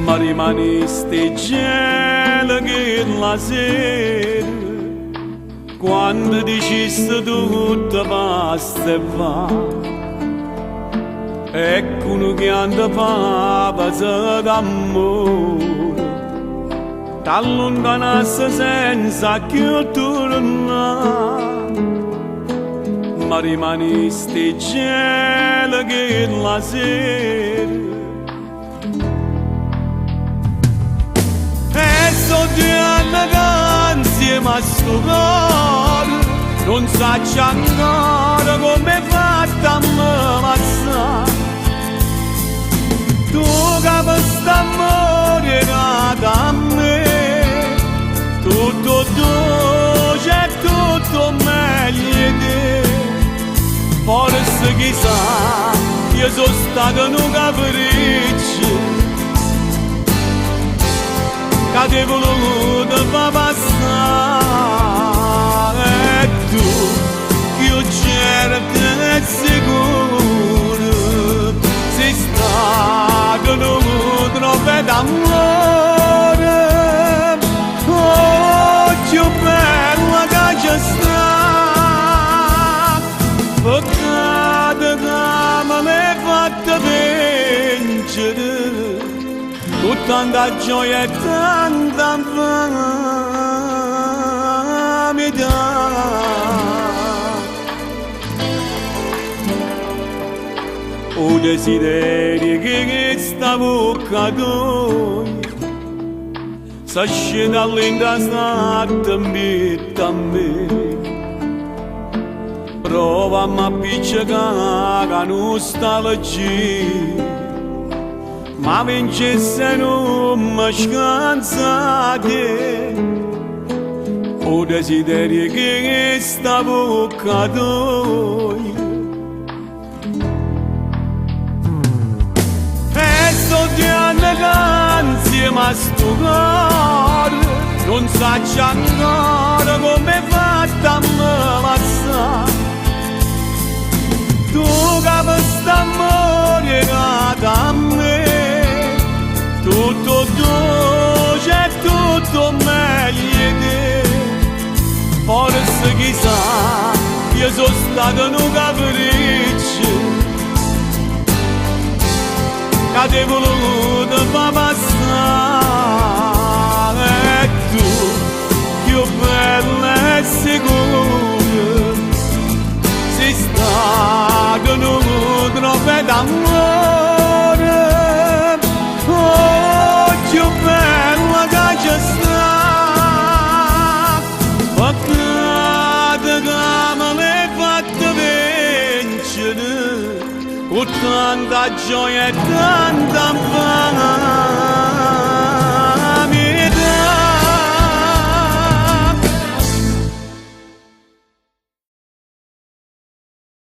ma rimanesti gelida la sera quando dicesti tutto basta e va. Ecco uno che anda pazza d'amore, t'allontanasse senza più tornare, ma rimanesti gelida la sera. E so 2 anni che insieme a sto cuore non saccio ancora come fatta a me mazzare. Tu che questo amore nato a me, tutto dolce e tutto meglio di te. Forse chissà, io sono stato un capriccio che ti voluto fa passare, e tu più certo e sicuro sei stato un trofeo d'amore. Oh, più bella che c'è sta, peccato che me l'hai fatta vincere, con tanta gioia e tanta infamità. O desiderio che sta bocca tua s'esce dall'intasata e mette a me. Prova a m'appiccicare la nostalgia, ma vincesse non mi scansate. O desiderio che sta bocca tua, e so 2 anni che insieme a sto cuore non saccio ancora come fatta a me mazzare. Tu che questo amore nato a me, tutto dolce e tutto meglio di te. Forse chissà, io sono stato un capriccio che ti voluto fa passare, e tu più bella e sicura sei stato un trofeo d'amore. Oh, più bella che c'è sta, peccato che me l'hai fatta vincere, con tanta gioia e tanta